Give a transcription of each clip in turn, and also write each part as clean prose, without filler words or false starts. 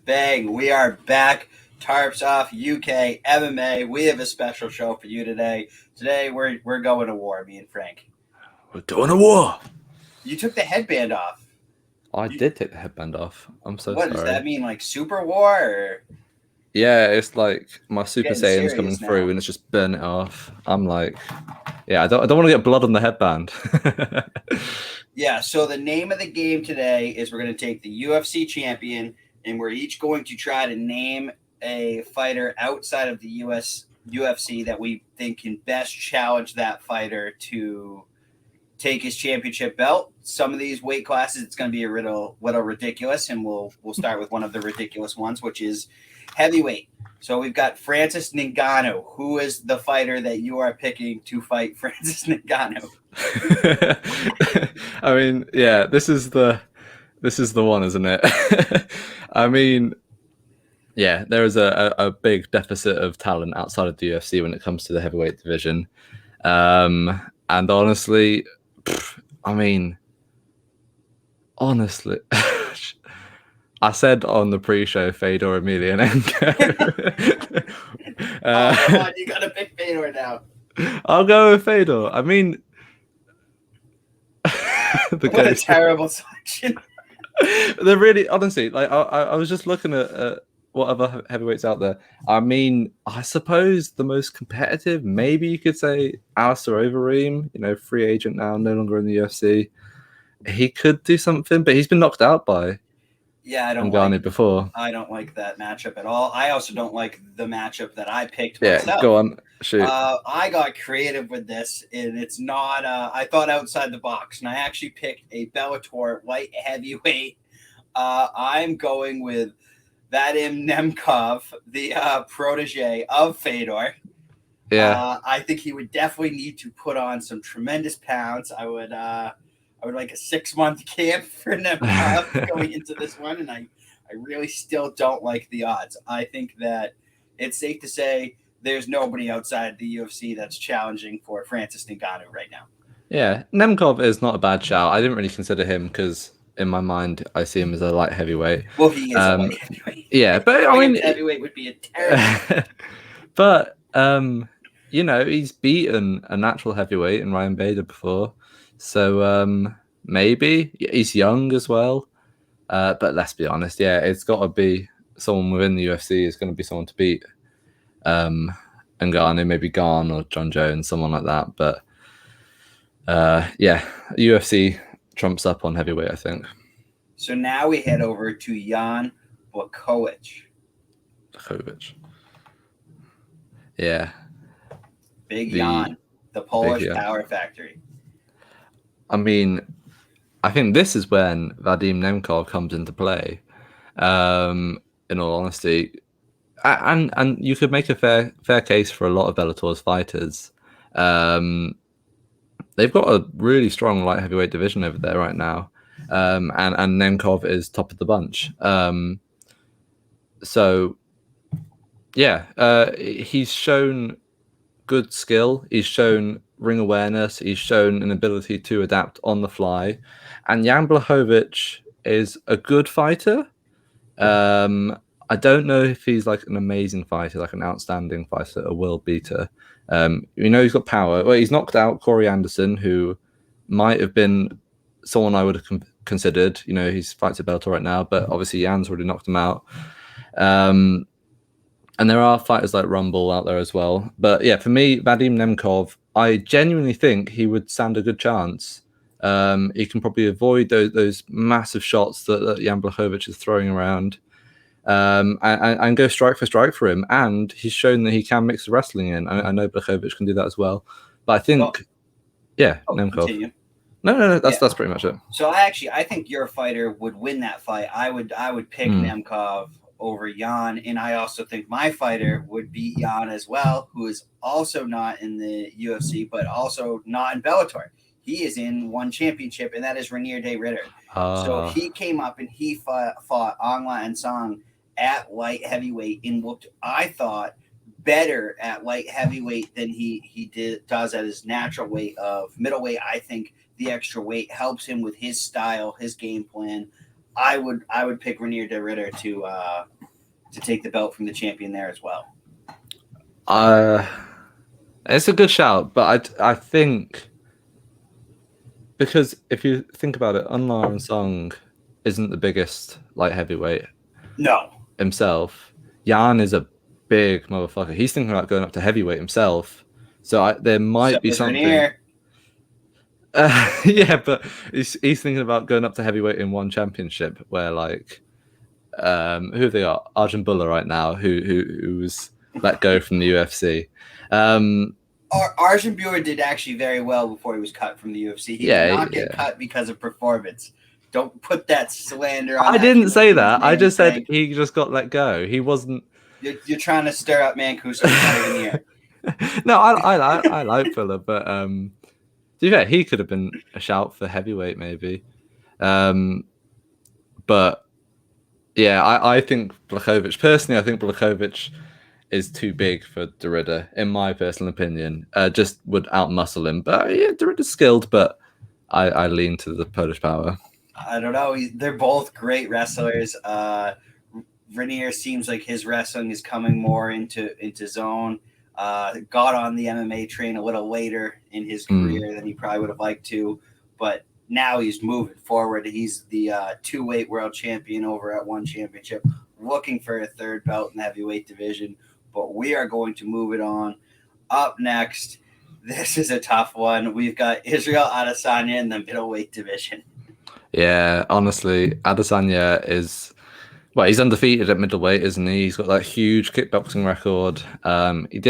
Bang, we are back. Tarps off UK MMA. We have a special show for you today. Today we're going to war, me and Frank. We're going to war. You took the headband off. I did take the headband off. I'm so what sorry. Does that mean, like super war? Or... Yeah, it's like my Super Getting Saiyan's coming serious now. through and it's just burning it off. I'm like, yeah, I don't want to get blood on the headband. Yeah, so the name of the game today is we're going to take the UFC Champion and we're each going to try to name a fighter outside of the UFC that we think can best challenge that fighter to take his championship belt. Some of these weight classes, it's going to be a little ridiculous, and we'll start with one of the ridiculous ones, which is heavyweight. So we've got Francis Ngannou. Who is the fighter that you are picking to fight Francis Ngannou? I mean, yeah, this is the one, isn't it? I mean, yeah, there is a big deficit of talent outside of the UFC when it comes to the heavyweight division. And honestly, I said on the pre-show Fedor Emelianenko. Come on, you gotta pick Fedor now. I'll go with Fedor. I mean, what a terrible selection. They're really, honestly, like I was just looking at what other heavyweights out there. I mean, I suppose the most competitive, maybe you could say, Alistair Overeem. Free agent now, no longer in the UFC. He could do something, but he's been knocked out by Ngannou before. I don't like that matchup at all. I also don't like the matchup that I picked myself. Yeah, go on, shoot. I got creative with this, and it's not. I thought outside the box, and I actually picked a Bellator light heavyweight. I'm going with Vadim Nemkov, the protege of Fedor. Yeah, I think he would definitely need to put on some tremendous pounds. I would like a 6-month camp for Nemkov going into this one, and I really still don't like the odds. I think that it's safe to say there's nobody outside the UFC that's challenging for Francis Ngannou right now. Yeah, Nemkov is not a bad shout. I didn't really consider him because in my mind I see him as a light heavyweight. Well, he is a light heavyweight. Yeah, but I mean, heavyweight would be a terrible. But he's beaten a natural heavyweight in Ryan Bader before. So maybe he's young as well, but let's be honest. Yeah, it's got to be someone within the UFC. Is going to be someone to beat Ngannou, maybe Garn or John Jones, someone like that. But yeah, UFC trumps up on heavyweight, I think. So now we head over to Jan Blachowicz. Yeah. Big Jan, the Polish Power Factory. I mean, I think this is when Vadim Nemkov comes into play, in all honesty. And you could make a fair case for a lot of Bellator's fighters. They've got a really strong light heavyweight division over there right now. And Nemkov is top of the bunch. So, yeah, he's shown good skill. He's shown ring awareness. He's shown an ability to adapt on the fly. And Jan Blachowicz is a good fighter. I don't know if he's like an amazing fighter, like an outstanding fighter, a world beater. He's got power. Well, he's knocked out Corey Anderson, who might have been someone I would have considered. He's fights at Bellator right now, but obviously Jan's already knocked him out. And there are fighters like Rumble out there as well. But yeah, for me, Vadim Nemkov, I genuinely think he would stand a good chance. He can probably avoid those massive shots that Jan Blachowicz is throwing around, and go strike for strike for him. And he's shown that he can mix the wrestling in. I know Blachowicz can do that as well. But I think, Nemkov. Continue. No, that's pretty much it. So I think your fighter would win that fight. I would pick Nemkov over Jan, and I also think my fighter would beat Jan as well, who is also not in the UFC, but also not in Bellator. He is in one championship, and that is Rainier de Ridder. So he came up and he fought Ong La Song at light heavyweight and looked, I thought, better at light heavyweight than he does at his natural weight of middleweight. I think the extra weight helps him with his style, his game plan. I would pick Rainier de Ridder to to take the belt from the champion there as well. It's a good shout, but I think because if you think about it, Unlar Song isn't the biggest light heavyweight. No. Himself. Jan is a big motherfucker. He's thinking about going up to heavyweight himself. So there might be something. Yeah, but he's thinking about going up to heavyweight in one championship where like who have they got? Arjun Bulla right now, who was let go from the UFC. Arjun Bulla did actually very well before he was cut from the UFC. He did not get cut because of performance. Don't put that slander on. I didn't say that. I just said he just got let go. He wasn't. You're trying to stir up Mancuso. Not even here. No, I like Bulla, but to be fair, he could have been a shout for heavyweight maybe. But yeah, I think Blachowicz, personally, I think Blachowicz is too big for Derrida, in my personal opinion. Just would outmuscle him. But yeah, Derrida's skilled, but I lean to the Polish power. I don't know. They're both great wrestlers. Renier seems like his wrestling is coming more into zone. Got on the MMA train a little later in his career than he probably would have liked to, but now he's moving forward. He's the 2-weight world champion over at One Championship, looking for a third belt in the heavyweight division. But we are going to move it on. Up next, this is a tough one. We've got Israel Adesanya in the middleweight division. Yeah, honestly, Adesanya is... Well, he's undefeated at middleweight, isn't he? He's got that huge kickboxing record. He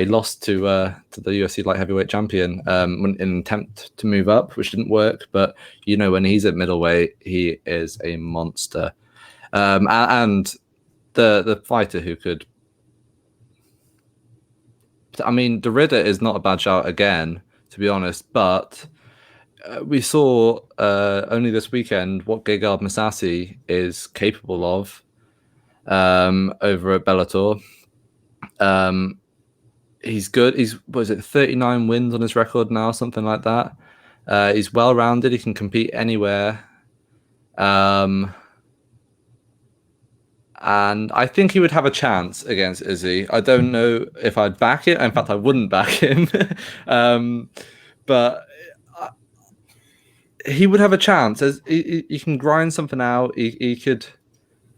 lost to the UFC light heavyweight champion in an attempt to move up, which didn't work. But, when he's at middleweight, he is a monster. And the fighter who could... I mean, Derrida is not a bad shout again, to be honest, but... we saw only this weekend what Gegard Mousasi is capable of over at Bellator. He's good. He's 39 wins on his record now, something like that. He's well-rounded. He can compete anywhere. And I think he would have a chance against Izzy. I don't know if I'd back it. In fact, I wouldn't back him. But he would have a chance. As he can grind something out. He could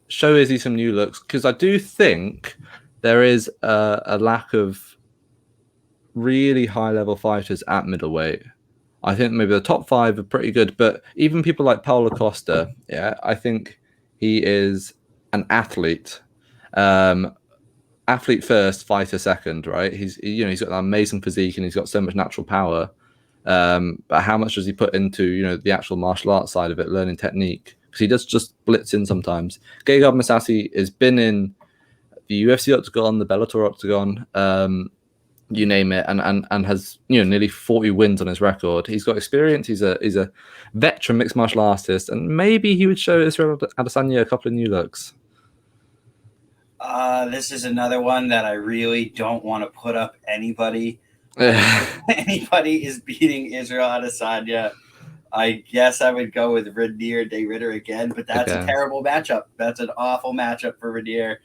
show Izzy some new looks, because I do think there is a lack of really high-level fighters at middleweight. I think maybe the top 5 are pretty good, but even people like Paulo Costa, I think he is an athlete. Athlete first, fighter second, right? He's got an amazing physique and he's got so much natural power. But how much does he put into the actual martial arts side of it, learning technique? Because he does just blitz in sometimes. Gegard Mousasi has been in the UFC octagon, the Bellator octagon, you name it, and has nearly 40 wins on his record. He's got experience. He's a veteran mixed martial artist, and maybe he would show Israel Adesanya a couple of new looks. This is another one that I really don't want to put up anybody. Anybody is beating Israel Adesanya. I guess I would go with Renier de Ridder again, but that's a terrible matchup. That's an awful matchup for Renier.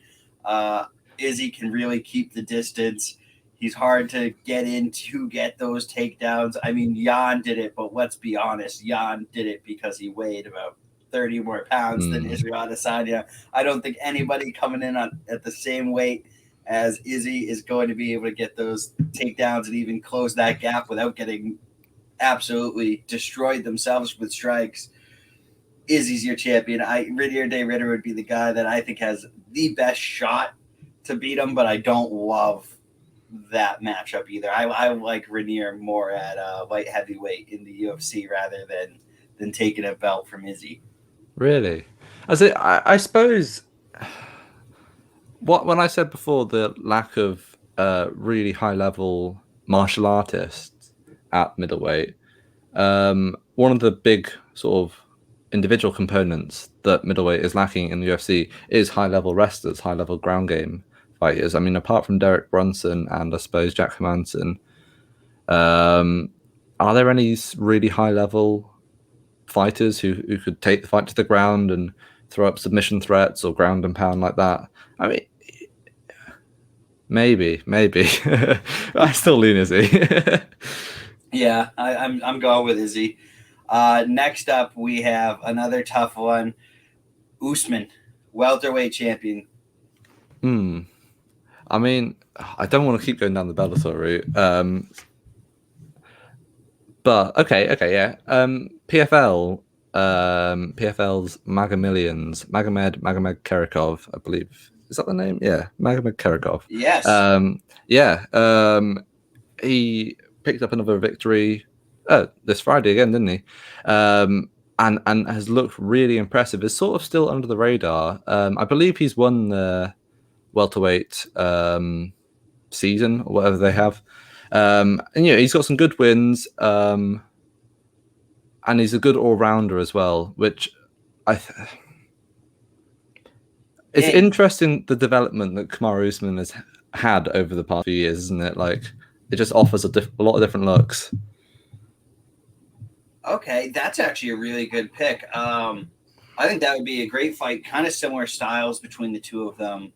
Izzy can really keep the distance. He's hard to get in to get those takedowns. I mean, Jan did it, but let's be honest. Jan did it because he weighed about 30 more pounds than Israel Adesanya. I don't think anybody coming in at the same weight as Izzy is going to be able to get those takedowns and even close that gap without getting absolutely destroyed themselves with strikes. Izzy's your champion. Renier de Ridder would be the guy that I think has the best shot to beat him, but I don't love that matchup either. I like Renier more at light heavyweight in the UFC rather than taking a belt from Izzy. Really? I suppose when I said before the lack of really high level martial artists at middleweight, one of the big sort of individual components that middleweight is lacking in the UFC is high level wrestlers, high level ground game fighters. I mean, apart from Derek Brunson and I suppose Jack Hermanson, are there any really high level fighters who could take the fight to the ground and throw up submission threats or ground and pound like that. I mean, maybe. I still lean Izzy. Yeah, I'm going with Izzy. Next up, we have another tough one. Usman, welterweight champion. I mean, I don't want to keep going down the Bellator route. But okay, yeah. PFL's Magomed Kerikov, I believe. Is that the name? Yeah, Magomed Kerikov. Yes. He picked up another victory this Friday again, didn't he? And has looked really impressive. Is sort of still under the radar. I believe he's won the welterweight season or whatever they have. And he's got some good wins. And he's a good all-rounder as well, which it's interesting, the development that Kamaru Usman has had over the past few years, isn't it? Like, it just offers a lot of different looks. Okay, that's actually a really good pick. I think that would be a great fight. Kind of similar styles between the two of them.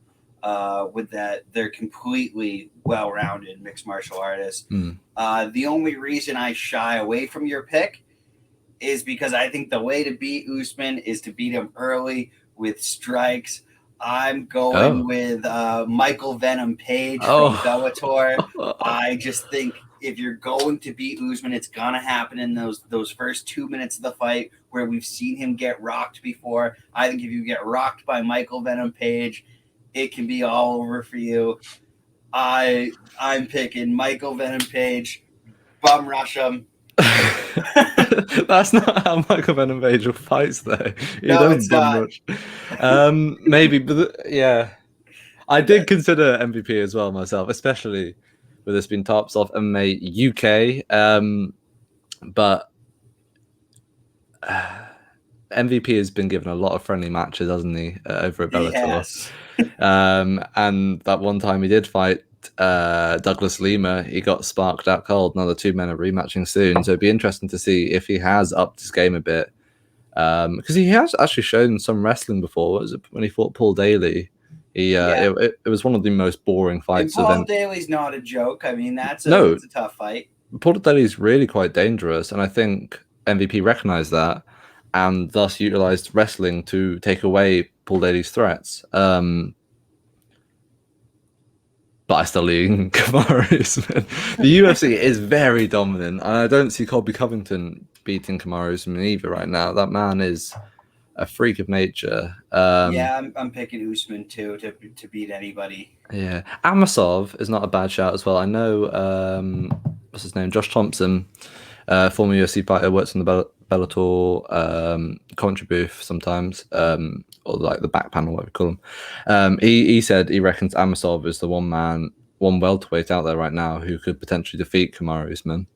With that, they're completely well-rounded mixed martial artists. The only reason I shy away from your pick is because I think the way to beat Usman is to beat him early with strikes. I'm going with Michael Venom Page from Bellator. I just think if you're going to beat Usman, it's gonna happen in those first 2 minutes of the fight where we've seen him get rocked before. I think if you get rocked by Michael Venom Page, it can be all over for you. I'm picking Michael Venom Page, bum rush him. That's not how Michael Venom Page fights, though. He No, doesn't it's bum rush. Maybe, but yeah, I did consider MVP as well myself, especially with this being Tarps of MMA UK. But MVP has been given a lot of friendly matches, hasn't he, over at Bellator? Yes. And that one time he did fight Douglas Lima, he got sparked out cold. Now the two men are rematching soon, so it'd be interesting to see if he has upped his game a bit, because he has actually shown some wrestling before. What was it when he fought Paul Daly? It was one of the most boring fights. And Paul Daly's not a joke. I mean, that's a tough fight. Paul Daly's really quite dangerous, and I think MVP recognized that and thus utilized wrestling to take away Paul Daly's threats. But I still lean Kamaru Usman. The UFC is very dominant, and I don't see Colby Covington beating Kamaru Usman either right now. That man is a freak of nature. I'm picking Usman too to beat anybody. Yeah, Amasov is not a bad shout as well. I know what's his name, Josh Thompson, former UFC fighter, works on the Bellator commentary booth sometimes, or like the back panel, what we call them. He said he reckons Amasov is the one welterweight out there right now who could potentially defeat Kamaru Usman.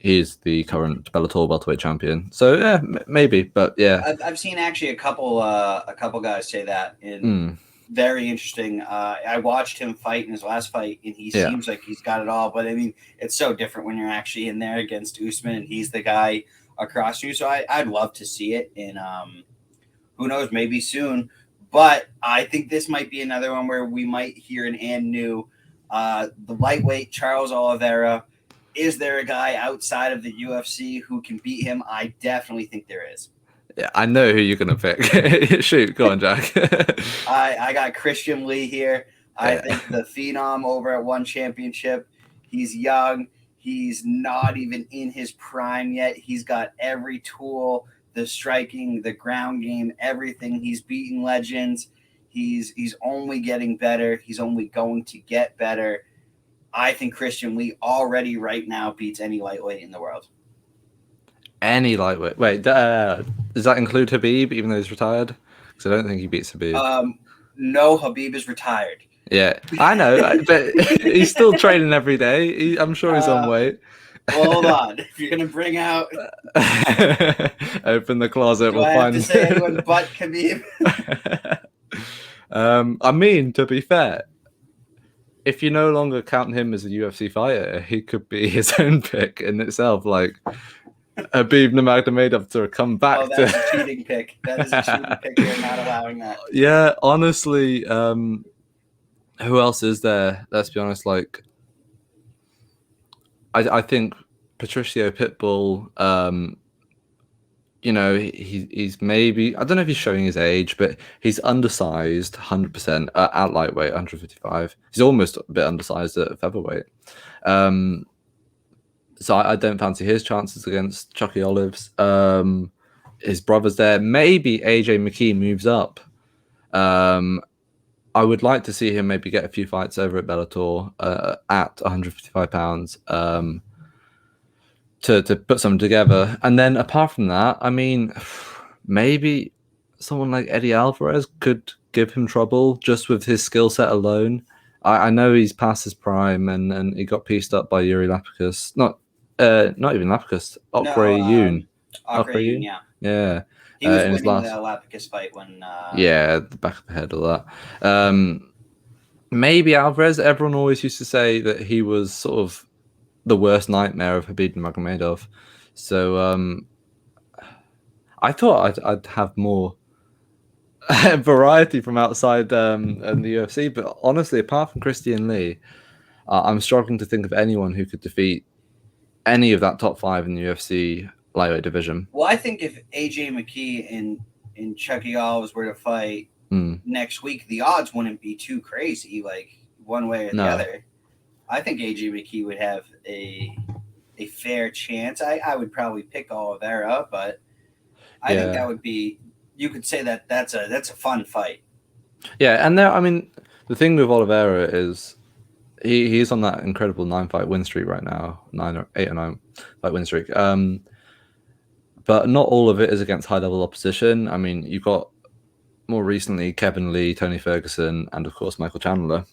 He is the current Bellator welterweight champion, so yeah, maybe. But yeah, I've seen actually a couple guys say that. Very interesting. I watched him fight in his last fight, and he seems like he's got it all. But I mean, it's so different when you're actually in there against Usman, and he's the guy across you. So I'd love to see it, and who knows, maybe soon. But I think this might be another one where we might hear an and new. The lightweight Charles Oliveira. Is there a guy outside of the UFC who can beat him? I definitely think there is. Yeah, I know who you're going to pick. Shoot, go on, Jack. I got Christian Lee here. I think the Phenom over at One Championship. He's young. He's not even in his prime yet. He's got every tool, the striking, the ground game, everything. He's beating legends. He's only getting better. He's only going to get better. I think Christian Lee already right now beats any lightweight in the world. Any lightweight? Wait, does that include Habib, even though he's retired? Because I don't think he beats Habib. No, Habib is retired. Yeah, I know, but he's still training every day. I'm sure he's on weight. Hold on. If you're going to bring out... Open the closet, we'll find... I have to say anyone but Khabib? I mean, to be fair, if you no longer count him as a UFC fighter, he could be his own pick in itself. Like, Habib Nurmagomedov to come back Oh, that's a cheating pick. That is a cheating pick. We're not allowing that. Yeah, honestly, who else is there? Let's be honest. Like, I think Patricio Pitbull. He's maybe, I don't know if he's showing his age, but he's undersized 100% at lightweight, 155. He's almost a bit undersized at featherweight. So I don't fancy his chances against Chucky Olives. His brother's there. Maybe AJ McKee moves up. I would like to see him maybe get a few fights over at Bellator at 155 pounds to put something together. And then apart from that, I mean, maybe someone like Eddie Alvarez could give him trouble just with his skill set alone. I know he's past his prime and he got pieced up by Yuri Lapicus. Not even Lapicus. Okray Yoon. Okray Yoon, yeah. Yeah. He was winning the Lapicus fight when... Yeah, the back of the head of that. Maybe Alvarez. Everyone always used to say that he was sort of the worst nightmare of Habib Nurmagomedov. So I thought I'd have more variety from outside in the UFC, but honestly, apart from Christian Lee, I'm struggling to think of anyone who could defeat any of that top 5 in the UFC lightweight division. Well, I think if AJ McKee and Chucky Olives were to fight next week, the odds wouldn't be too crazy, like one way or the other. I think AJ McKee would have a fair chance. I would probably pick Oliveira, but I think that would be, you could say that's a fun fight. Yeah, and there, I mean, the thing with Oliveira is he's on that incredible 9-fight win streak right now, 8 or 9 fight win streak. But not all of it is against high-level opposition. I mean, you've got more recently Kevin Lee, Tony Ferguson, and of course Michael Chandler,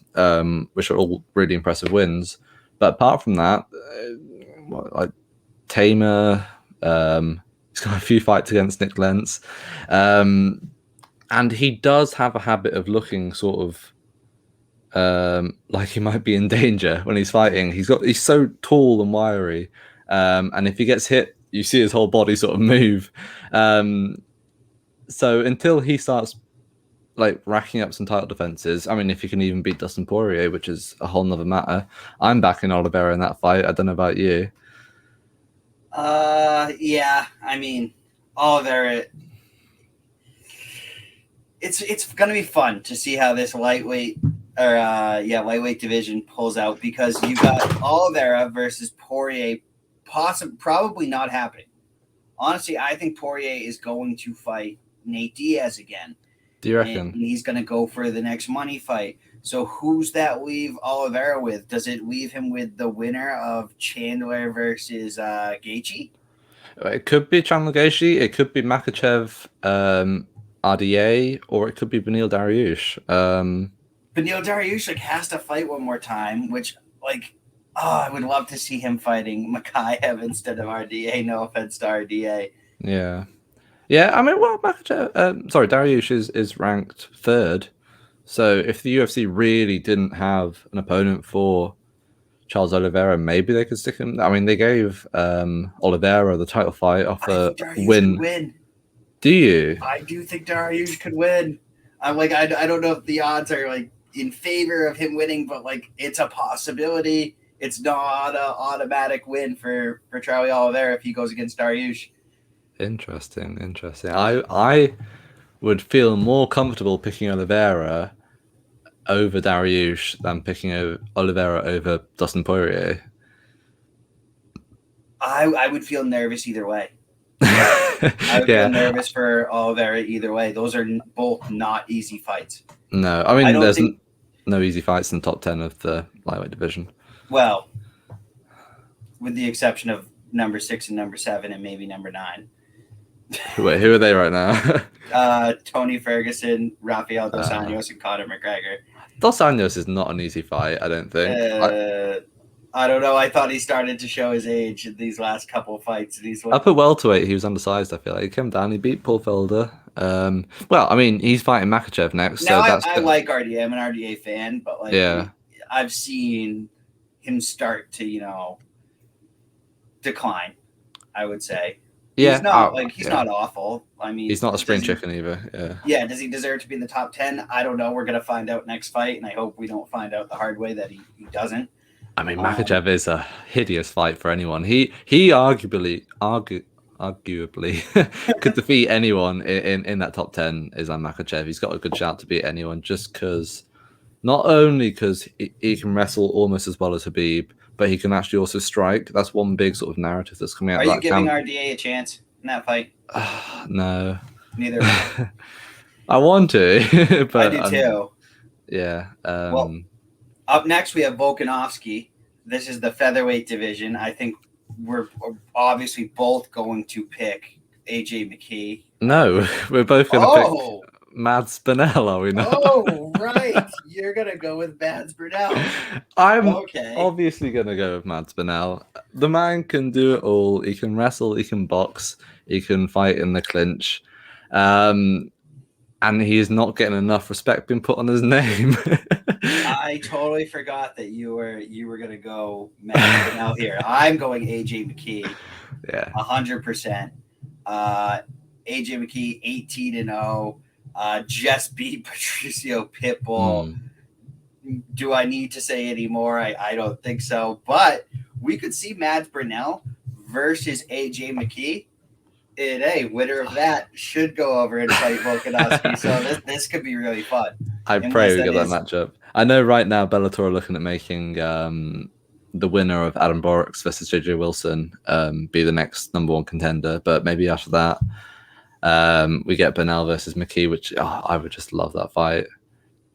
which are all really impressive wins. But apart from that, like Tamer, he's got a few fights against Nick Lentz, and he does have a habit of looking sort of like he might be in danger when he's fighting. He's so tall and wiry, and if he gets hit, you see his whole body sort of move. So until he starts like racking up some title defenses, I mean, if he can even beat Dustin Poirier, which is a whole nother matter, I'm backing Oliveira in that fight. I don't know about you. Yeah, I mean, Oliveira. It's gonna be fun to see how this lightweight division pulls out, because you got Oliveira versus Poirier, probably not happening. Honestly, I think Poirier is going to fight Nate Diaz again. Do you reckon? And he's going to go for the next money fight. So who's that leave Oliveira with? Does it leave him with the winner of Chandler versus Gaethje? It could be Chandler Gaethje. It could be Makhachev, RDA, or it could be Beneil Dariush. Beneil Dariush has to fight one more time, which I would love to see him fighting Makhachev instead of RDA. No offense to RDA. Yeah. Yeah, I mean, well, Dariush is ranked 3rd. So if the UFC really didn't have an opponent for Charles Oliveira, maybe they could stick him. I mean, they gave Oliveira the title fight off a win. Do you? I do think Dariush could win. I'm I don't know if the odds are in favor of him winning, but it's a possibility. It's not an automatic win for Charlie Oliveira if he goes against Dariush. Interesting. I would feel more comfortable picking Oliveira over Dariush than picking Oliveira over Dustin Poirier. I would feel nervous either way. I would feel nervous for Oliveira either way. Those are both not easy fights. No, I mean, there's no easy fights in the top 10 of the lightweight division. Well, with the exception of number 6 and number 7 and maybe number 9. Wait, who are they right now? Tony Ferguson, Rafael Dos Anjos, and Conor McGregor. Dos Anjos is not an easy fight, I don't think. I don't know. I thought he started to show his age in these last couple of fights. Up at welterweight, he was undersized, I feel like. He came down, he beat Paul Felder. Well, I mean, he's fighting Makhachev next. Now, so I like RDA. I'm an RDA fan, but yeah. I've seen him start to, decline. I would say. Yeah, He's not he's yeah. not awful. I mean, He's not a spring chicken either. Yeah. Yeah, does he deserve to be in the top 10? I don't know. We're gonna find out next fight, and I hope we don't find out the hard way that he doesn't. I mean, Makhachev is a hideous fight for anyone. He arguably could defeat anyone in that top 10. Islam Makhachev. He's got a good shot to beat anyone just because, not only because he can wrestle almost as well as Habib, but he can actually also strike. That's one big sort of narrative that's coming out. Are you giving RDA a chance in that fight? No. Neither am I. I want to, but I do too. Yeah. Well, up next we have Volkanovski. This is the featherweight division. I think we're obviously both going to pick AJ McKee. No, we're both going to pick Mads Burnell, are we not? Oh, right. You're going to go with Mads Burnell. I'm obviously going to go with Mads Burnell. The man can do it all. He can wrestle, he can box, he can fight in the clinch. And he is not getting enough respect being put on his name. I totally forgot that you were going to go Mads Burnell here. I'm going AJ McKee. Yeah. 100%. AJ McKee 18-0. Just beat Patricio Pitbull. Do I need to say any more? I don't think so. But we could see Mads Burnell versus AJ McKee. And hey, winner of that should go over and fight Volkanovski. So this could be really fun. I pray we get that matchup. I know right now Bellator are looking at making the winner of Adam Borix versus JJ Wilson be the next #1 contender. But maybe after that, we get Burnell versus McKee, which I would just love that fight.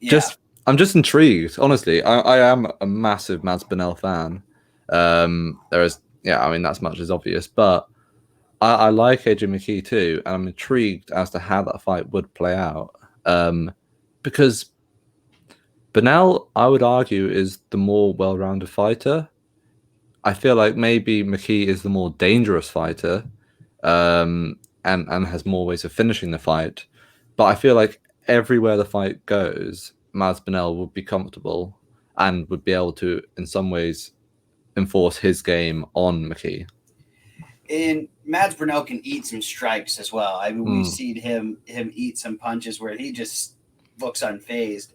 Yeah. I'm just intrigued. Honestly, I am a massive Mads Burnell fan. There is, I mean, that's much as obvious, but I like AJ McKee too, and I'm intrigued as to how that fight would play out. Because Burnell, I would argue, is the more well-rounded fighter. I feel like maybe McKee is the more dangerous fighter, and has more ways of finishing the fight. But I feel like everywhere the fight goes, Mads Burnell would be comfortable and would be able to, in some ways, enforce his game on McKee. And Mads Burnell can eat some strikes as well. I mean, we've seen him eat some punches where he just looks unfazed.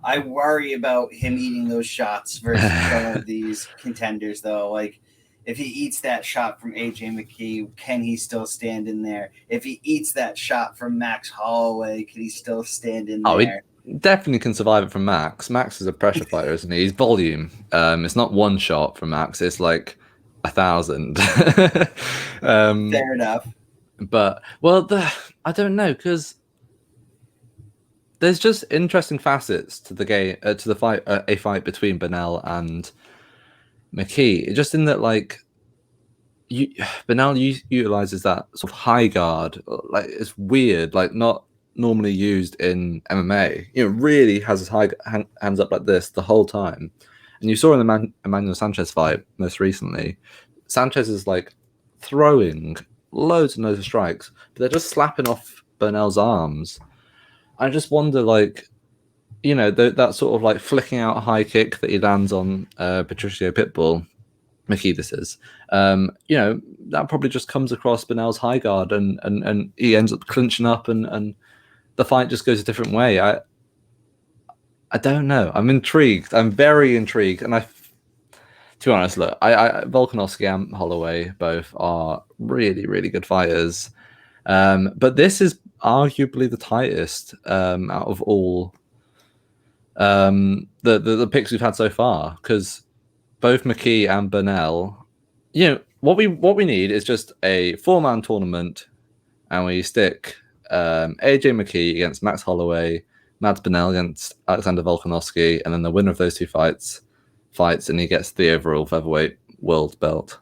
I worry about him eating those shots versus some of these contenders, though. Like, if he eats that shot from AJ McKee, can he still stand in there? If he eats that shot from Max Holloway, can he still stand in there? He definitely can survive it from Max. Max is a pressure fighter, isn't he? He's volume. It's not one shot from Max. It's like 1,000. Fair enough. But, well, I don't know, because there's just interesting facets to the game, to the fight, a fight between Burnell and McKee. Just in that, like, Burnell utilizes that sort of high guard. Like, it's weird, like, not normally used in MMA. Really has his hands up like this the whole time. And you saw in the Emmanuel Sanchez fight most recently, Sanchez is like throwing loads and loads of strikes, but they're just slapping off Burnell's arms. I just wonder, like, that sort of like flicking out a high kick that he lands on Patricio Pitbull, McKee this is, that probably just comes across Burnell's high guard and he ends up clinching up and the fight just goes a different way. I don't know. I'm intrigued. I'm very intrigued. And to be honest, look, Volkanovski and Holloway both are really, really good fighters. But this is arguably the tightest out of all the picks we've had so far, because both McKee and Burnell, what we need is just a 4-man tournament, and we stick AJ McKee against Max Holloway, Mads Burnell against Alexander Volkanovski, and then the winner of those two fights, and he gets the overall featherweight world belt.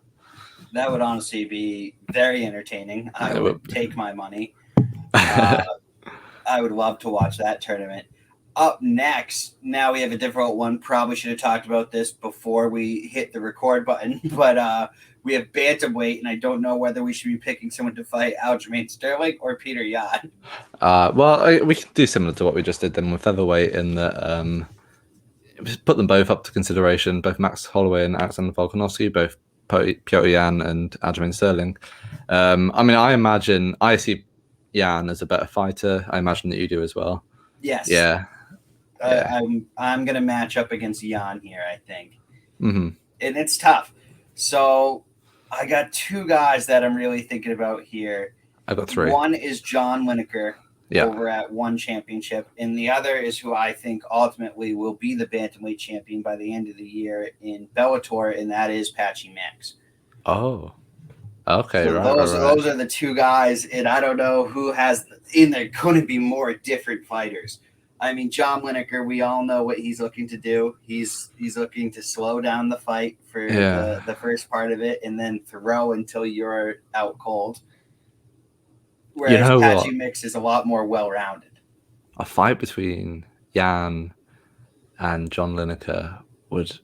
That would honestly be very entertaining. I would take my money. I would love to watch that tournament. Up next, now we have a difficult one. Probably should have talked about this before we hit the record button, but we have bantamweight, and I don't know whether we should be picking someone to fight Aljamain Sterling or Peter Yan. Well, we can do similar to what we just did then with featherweight, in that put them both up to consideration. Both Max Holloway and Alexander Volkanovski, both Piotr Jan and Aljamain Sterling. I mean, I see Jan as a better fighter. I imagine that you do as well. Yes. Yeah. I'm gonna match up against Jan here, I think. Mm-hmm. And it's tough. So I got two guys that I'm really thinking about here. I got three. One is John Lineker over at One Championship, and the other is who I think ultimately will be the bantamweight champion by the end of the year in Bellator, and that is Patchy Mix. Oh, okay, so right. Those are the two guys, and I don't know who has in there. Going to be more different fighters. I mean, John Lineker, we all know what he's looking to do. He's looking to slow down the fight for the first part of it, and then throw until you're out cold. Whereas Patchy Mix is a lot more well-rounded. A fight between Jan and John Lineker would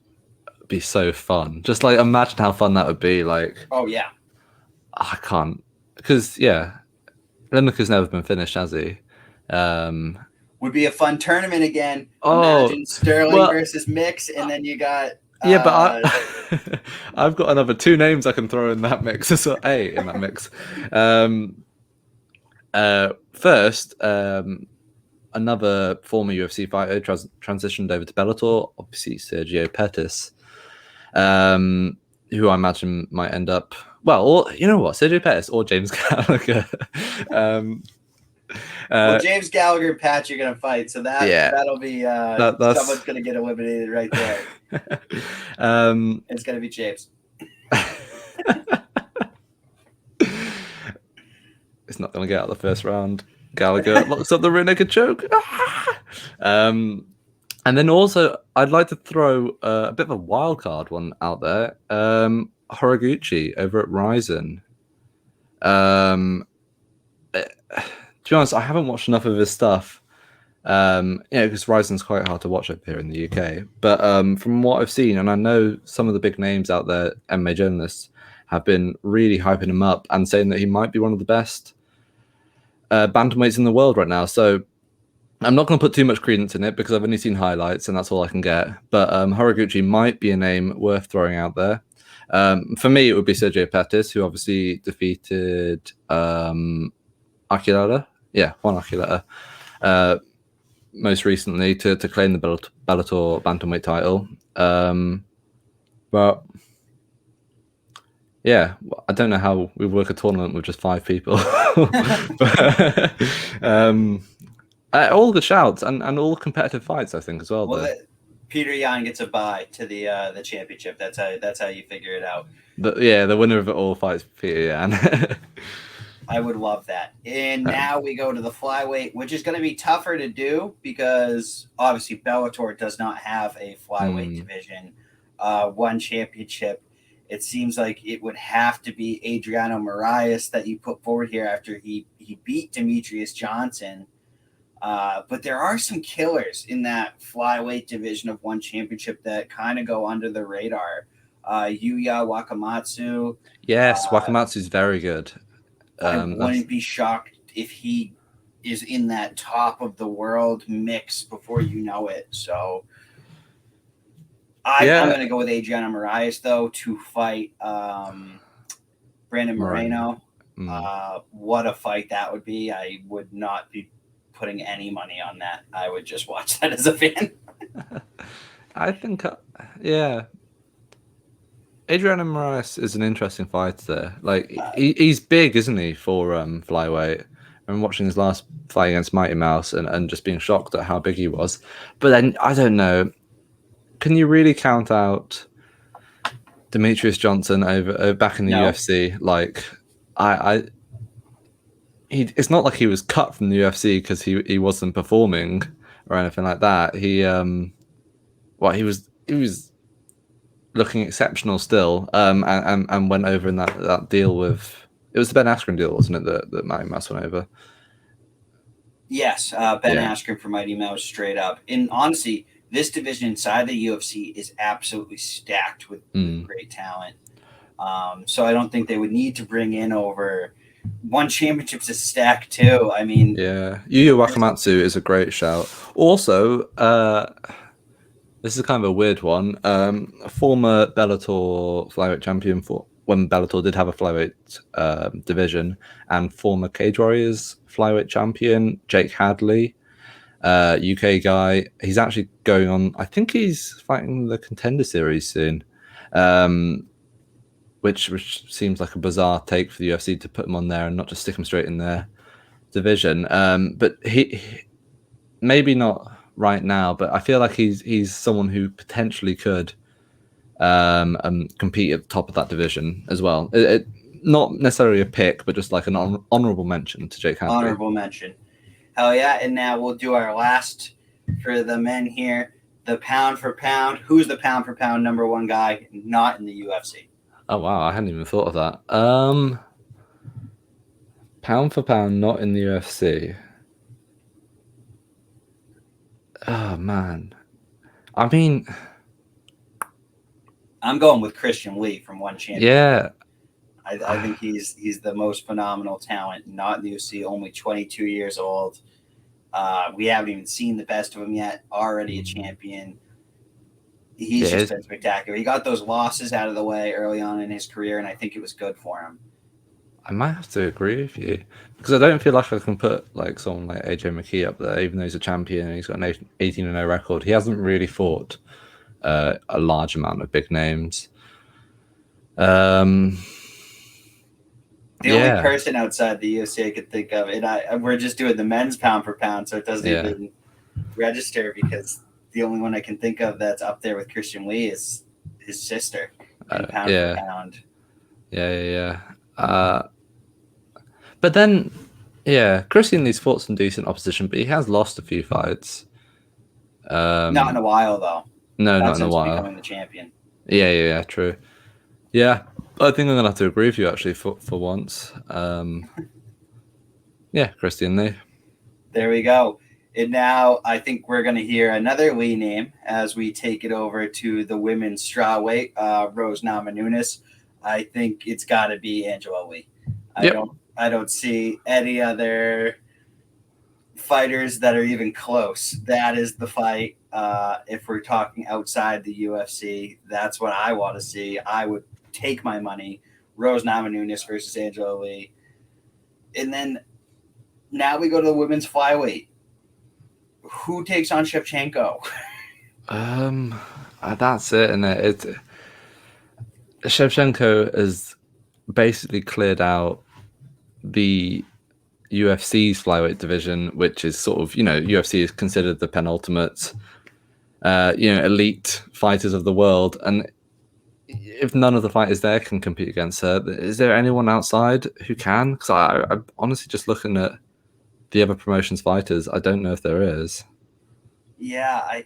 be so fun. Just like imagine how fun that would be. Like, oh yeah, I can't because Lineker's never been finished, has he? Would be a fun tournament again. Imagine Sterling versus Mix, and then you got but I've got another two names I can throw in that mix. So in that mix. First, another former UFC fighter transitioned over to Bellator, obviously Sergio Pettis, who I imagine might end up or you know what, Sergio Pettis or James Gallagher. Well, James Gallagher and Patch are going to fight, so that'll be someone's going to get eliminated right there. It's going to be James. It's not going to get out of the first round. Gallagher locks up the rear naked choke. And then also, I'd like to throw a bit of a wild card one out there. Horiguchi over at Ryzen. To be honest, I haven't watched enough of his stuff. Because Ryzen's quite hard to watch up here in the UK. But from what I've seen, and I know some of the big names out there, MMA journalists, have been really hyping him up and saying that he might be one of the best bantamweights in the world right now. So I'm not going to put too much credence in it because I've only seen highlights and that's all I can get. But Horiguchi might be a name worth throwing out there. For me, it would be Sergio Pettis, who obviously defeated Aquilata. Yeah, Juan Aquilata. Most recently to claim the Bellator bantamweight title. But yeah, I don't know how we work a tournament with just 5 people. But, all the shouts and all competitive fights, I think, as well. Peter Yan gets a bye to the championship. That's how you figure it out. The winner of it all fights Peter Yan. I would love that. And now we go to the flyweight, which is going to be tougher to do because obviously Bellator does not have a flyweight division. One championship. It seems like it would have to be Adriano Moraes that you put forward here after he beat Demetrius Johnson. But there are some killers in that flyweight division of One Championship that kind of go under the radar. Yuya Wakamatsu. Yes, Wakamatsu's very good. I wouldn't be shocked if he is in that top of the world mix before you know it. So I'm going to go with Adriano Moraes, though, to fight Brandon Moreno. What a fight that would be. I would not be putting any money on that. I would just watch that as a fan. I think, Adriano Moraes is an interesting fighter. Like he's big, isn't he, for flyweight? I'm watching his last fight against Mighty Mouse and just being shocked at how big he was. But then I don't know. Can you really count out Demetrius Johnson over back in the UFC? Like it's not like he was cut from the UFC because he wasn't performing or anything like that. He was looking exceptional still, and went over in that deal with, it was the Ben Askren deal, wasn't it, that Mighty Mouse went over? Yes, Ben Askren for Mighty Mouse straight up. And honestly, this division inside the UFC is absolutely stacked with great talent. So I don't think they would need to bring in over One Championship's a stack too. I mean, Yuya Wakamatsu is a great shout. Also, This is kind of a weird one. A former Bellator flyweight champion for when Bellator did have a flyweight division, and former Cage Warriors flyweight champion Jake Hadley, UK guy. He's actually going on. I think he's fighting the Contender Series soon, which seems like a bizarre take for the UFC to put him on there and not just stick him straight in their division. But he maybe not right now, but I feel like he's someone who potentially could compete at the top of that division as well. Not necessarily a pick, but just like an honorable mention to Jake Hadley. Honorable mention. Hell yeah. And now we'll do our last for the men here. The pound for pound. Who's the pound for pound number one guy not in the UFC? Oh, wow. I hadn't even thought of that. Pound for pound not in the UFC. Oh, man. I mean, I'm going with Christian Lee from One Champion. yeah. I think he's the most phenomenal talent, not in the UFC, only 22 years old. We haven't even seen the best of him yet. Already a champion. He's just been spectacular. He got those losses out of the way early on in his career, and I think it was good for him. I might have to agree with you because I don't feel like I can put like someone like AJ McKee up there, even though he's a champion and he's got an 18-0 record. He hasn't really fought a large amount of big names. The only person outside the UFC I could think of, and we're just doing the men's pound for pound, so it doesn't even register because the only one I can think of that's up there with Christian Lee is his sister in pound for pound. Yeah. But then, Christian Lee's fought some decent opposition, but he has lost a few fights. Not in a while, though. No, not in a while. Becoming the champion. Yeah, true. Yeah, I think I'm gonna have to agree with you actually for once. Christian Lee. There we go. And now I think we're gonna hear another Lee name as we take it over to the women's strawweight, Rose Namajunas. I think it's got to be Angela Lee. I don't see any other fighters that are even close. That is the fight. If we're talking outside the UFC, that's what I want to see. I would take my money. Rose Namajunas versus Angela Lee. And then now we go to the women's flyweight. Who takes on Shevchenko? That's it, isn't it? Shevchenko has basically cleared out the UFC's flyweight division, which is sort of, UFC is considered the penultimate, elite fighters of the world. And if none of the fighters there can compete against her, is there anyone outside who can? Because I'm honestly just looking at the other promotions fighters. I don't know if there is. Yeah,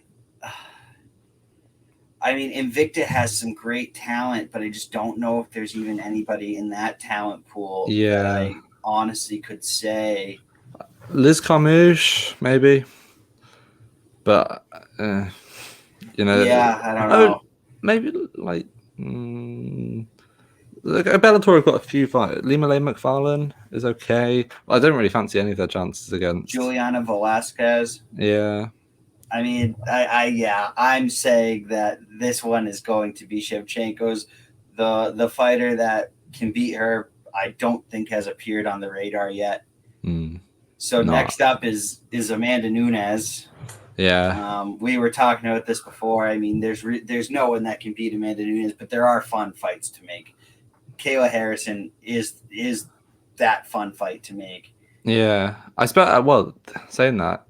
I mean, Invicta has some great talent, but I just don't know if there's even anybody in that talent pool that I honestly could say. Liz Carmouche, maybe. But, Yeah, I don't know. Maybe, like, Bellator have got a few fighters. Lima Lane McFarlane is okay. I don't really fancy any of their chances against Juliana Velasquez. Yeah. I mean, I'm saying that this one is going to be Shevchenko's. The fighter that can beat her, I don't think has appeared on the radar yet. So next up is Amanda Nunes. Yeah. We were talking about this before. I mean, there's no one that can beat Amanda Nunes, but there are fun fights to make. Kayla Harrison is that fun fight to make. Yeah, I suppose. Well, saying that,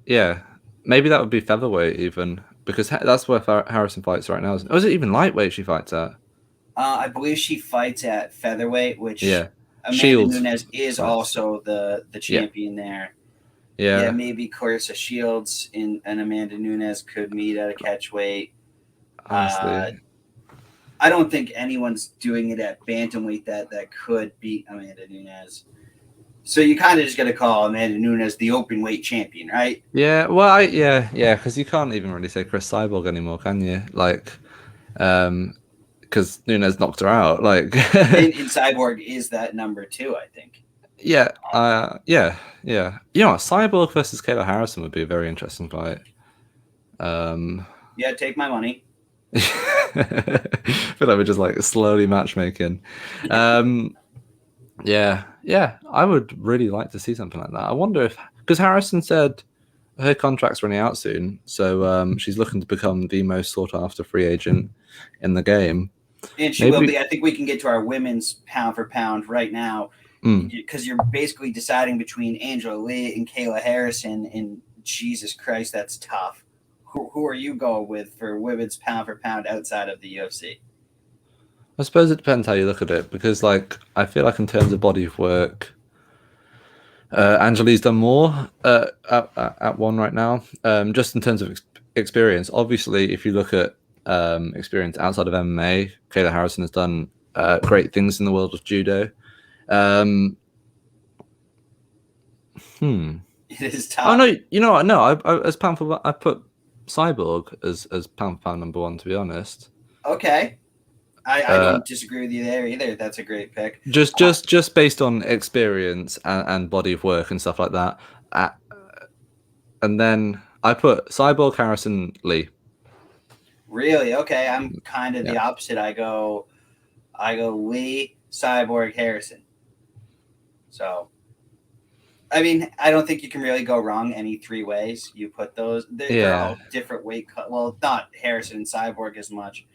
maybe that would be featherweight even, because that's where Harrison fights right now. Or is it even lightweight she fights at? I believe she fights at featherweight, which Amanda Nunes is also the champion there. Yeah, maybe Clarissa Shields and Amanda Nunes could meet at a catchweight. Honestly. I don't think anyone's doing it at bantamweight that could beat Amanda Nunes. So you kind of just got to call Amanda Nunes the open weight champion, right? Yeah, well, because you can't even really say Chris Cyborg anymore, can you? Like, because Nunes knocked her out. Like, and Cyborg is that number 2, I think. Yeah. You know, Cyborg versus Kayla Harrison would be a very interesting fight. Yeah, take my money. I feel like we're just like slowly matchmaking. Yeah, I would really like to see something like that. I wonder if, because Harrison said her contract's running out soon, so she's looking to become the most sought after free agent in the game. And she will be. I think we can get to our women's pound for pound right now, because you're basically deciding between Angela Lee and Kayla Harrison. And Jesus Christ, that's tough. Who are you going with for women's pound for pound outside of the UFC? I suppose it depends how you look at it, because like I feel like in terms of body of work, Angelique's done more at one right now. Just in terms of experience, obviously, if you look at experience outside of MMA, Kayla Harrison has done great things in the world of judo. It is tough. Oh no, you know what? No, I put Cyborg as pound for pound number one. To be honest. Okay. I don't disagree with you there either. That's a great pick. Just based on experience and body of work and stuff like that. And then I put Cyborg, Harrison, Lee. Really? Okay. I'm kind of the opposite. I go Lee, Cyborg, Harrison. So, I mean, I don't think you can really go wrong any three ways. You put those. They're all different weight cut. Well, not Harrison and Cyborg as much,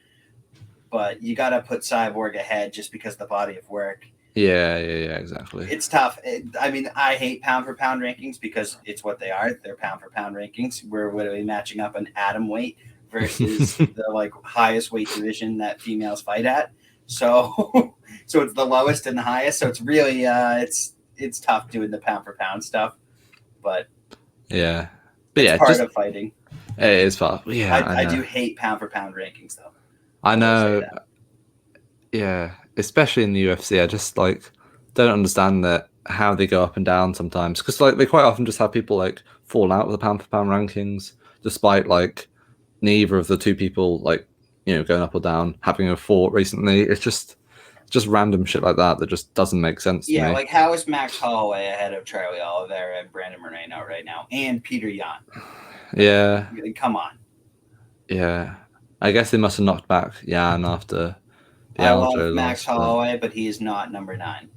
but you got to put Cyborg ahead just because of the body of work. Yeah, exactly. It's tough. I mean, I hate pound for pound rankings because it's what they are. They're pound for pound rankings. We're literally matching up an atom weight versus the like highest weight division that females fight at. So, so it's the lowest and the highest. So it's really it's tough doing the pound for pound stuff, but it's part of fighting. It is part. Yeah, I do hate pound for pound rankings though. I know. Yeah, especially in the UFC, I just like don't understand that how they go up and down sometimes, because like they quite often just have people like fall out with the pound for pound rankings, despite like neither of the two people like going up or down having a fought recently. It's just random shit like that just doesn't make sense to me. Yeah, like how is Max Holloway ahead of Charlie Oliveira and Brandon Moreno right now, and Peter Yan? Yeah, come on. Yeah, I guess they must have knocked back Yan after the I Aljo love Max loss, Holloway, but he is not number 9.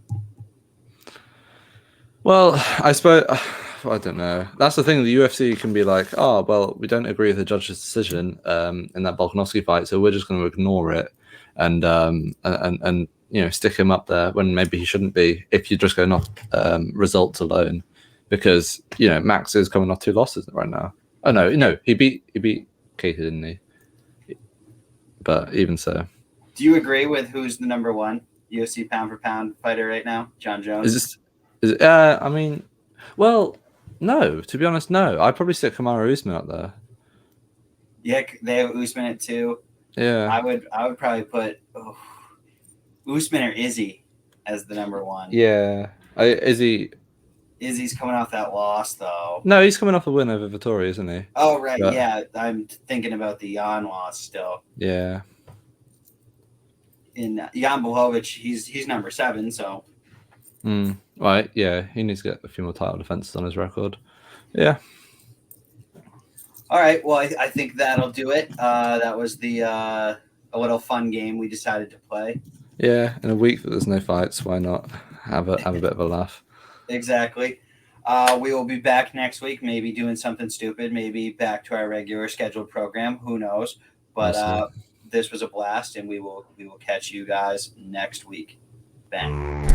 Well, I suppose I don't know. That's the thing. The UFC can be like, oh, well, we don't agree with the judge's decision in that Volkanovski fight, so we're just going to ignore it and stick him up there when maybe he shouldn't be. If you're just going off results alone, because Max is coming off 2 losses right now. Oh no, he beat Keita, didn't he? But even so, do you agree with who's the number 1 UFC pound for pound fighter right now? John Jones. I mean, well, no. To be honest, no. I'd probably stick Kamaru Usman up there. Yeah, they have Usman at 2. Yeah, I would probably put Usman or Izzy as the number 1. Yeah, Izzy's coming off that loss though. No, he's coming off a win over Vittori, isn't he? Oh right, yeah. I'm thinking about the Jan loss still. Yeah. In Jan Blachowicz, he's number 7, so. Right, yeah, he needs to get a few more title defenses on his record. Yeah. All right, well, I think that'll do it. That was a little fun game we decided to play. Yeah, in a week that there's no fights, why not have a bit of a laugh? Exactly. We will be back next week, maybe doing something stupid, maybe back to our regular scheduled program. Who knows? But this was a blast, and we will catch you guys next week. Bang.